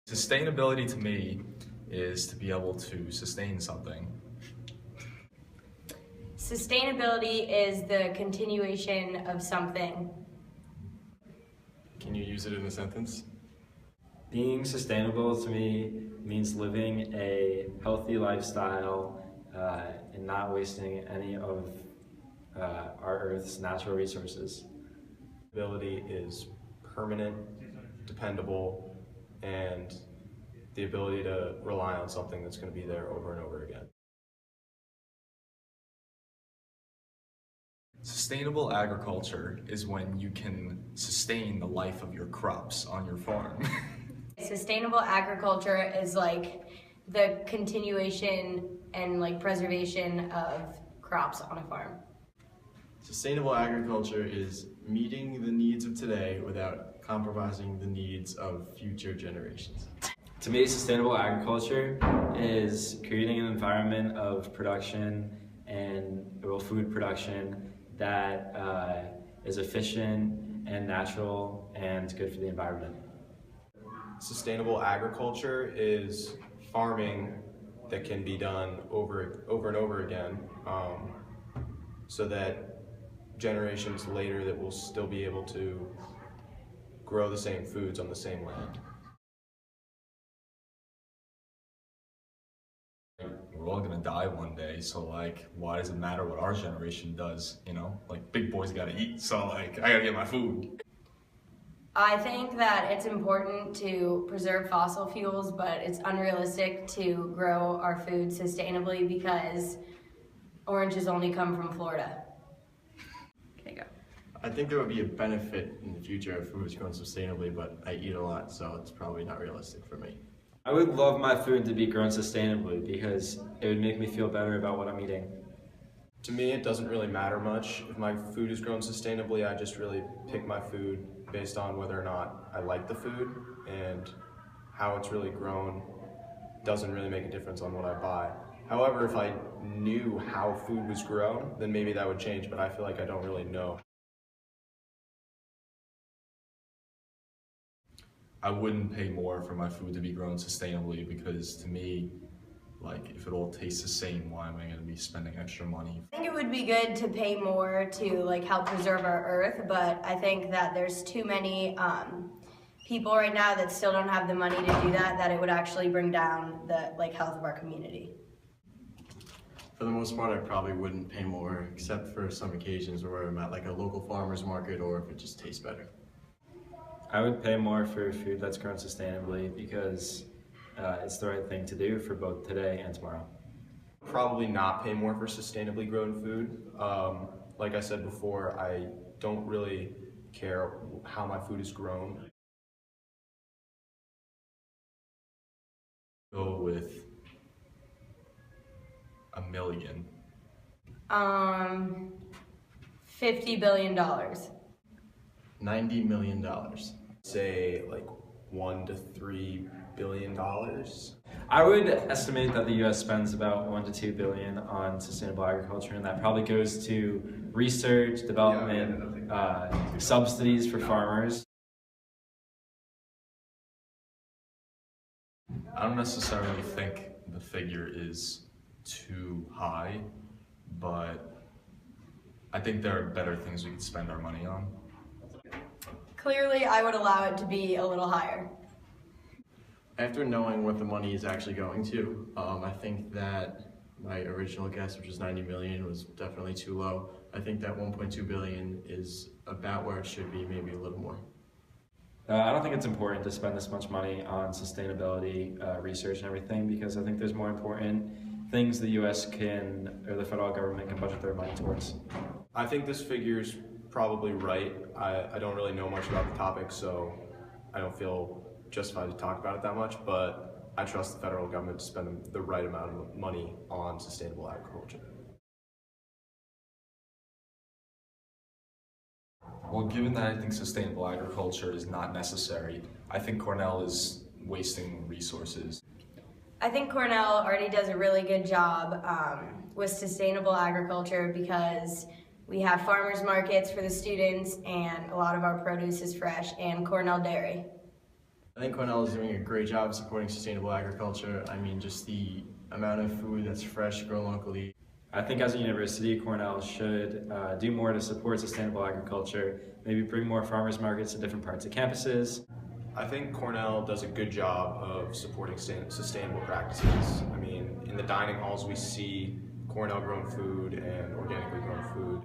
Sustainability to me is to be able to sustain something. Sustainability is the continuation of something. Can you use it in a sentence? Being sustainable to me means living a healthy lifestyle and not wasting any of our Earth's natural resources. Ability is permanent, dependable, and the ability to rely on something that's going to be there over and over again. Sustainable agriculture is when you can sustain the life of your crops on your farm. Sustainable agriculture is like the continuation and preservation of crops on a farm. Sustainable agriculture is meeting the needs of today without compromising the needs of future generations. To me, sustainable agriculture is creating an environment of production and food production that is efficient and natural and good for the environment. Sustainable agriculture is farming that can be done over and over again, so that generations later that will still be able to grow the same foods on the same land. We're all gonna die one day, so why does it matter what our generation does, you know? Big boys gotta eat, so I gotta get my food. I think that it's important to preserve fossil fuels, but it's unrealistic to grow our food sustainably because oranges only come from Florida. Okay, go. I think there would be a benefit in the future if food was grown sustainably, but I eat a lot, so it's probably not realistic for me. I would love my food to be grown sustainably because it would make me feel better about what I'm eating. To me, it doesn't really matter much. If my food is grown sustainably, I just really pick my food based on whether or not I like the food, and how it's really grown doesn't really make a difference on what I buy. However, if I knew how food was grown, then maybe that would change, but I feel like I don't really know. I wouldn't pay more for my food to be grown sustainably because to me, if it all tastes the same, why am I gonna be spending extra money? I think it would be good to pay more to help preserve our earth, but I think that there's too many people right now that still don't have the money to do that it would actually bring down the health of our community. For the most part, I probably wouldn't pay more, except for some occasions where I'm at a local farmer's market or if it just tastes better. I would pay more for food that's grown sustainably because it's the right thing to do for both today and tomorrow. Probably not pay more for sustainably grown food. Like I said before, I don't really care how my food is grown. Go with $1 million. $50 billion. $90 million. Say $1 to $3 billion. I would estimate that the U.S. spends about $1 to $2 billion on sustainable agriculture, and that probably goes to research, development, subsidies for farmers. I don't necessarily think the figure is too high, but I think there are better things we could spend our money on. Clearly, I would allow it to be a little higher. After knowing what the money is actually going to, I think that my original guess, which was 90 million, was definitely too low. I think that 1.2 billion is about where it should be, maybe a little more. I don't think it's important to spend this much money on sustainability research and everything because I think there's more important things the U.S. or the federal government can budget their money towards. I think this figure's probably right. I don't really know much about the topic, so I don't feel justified to talk about it that much, but I trust the federal government to spend the right amount of money on sustainable agriculture. Well, given that I think sustainable agriculture is not necessary, I think Cornell is wasting resources. I think Cornell already does a really good job with sustainable agriculture because we have farmers markets for the students and a lot of our produce is fresh, and Cornell Dairy. I think Cornell is doing a great job supporting sustainable agriculture. I mean, just the amount of food that's fresh, grown locally. I think as a university, Cornell should do more to support sustainable agriculture, maybe bring more farmers markets to different parts of campuses. I think Cornell does a good job of supporting sustainable practices. I mean, in the dining halls we see Cornell grown food and organically grown food.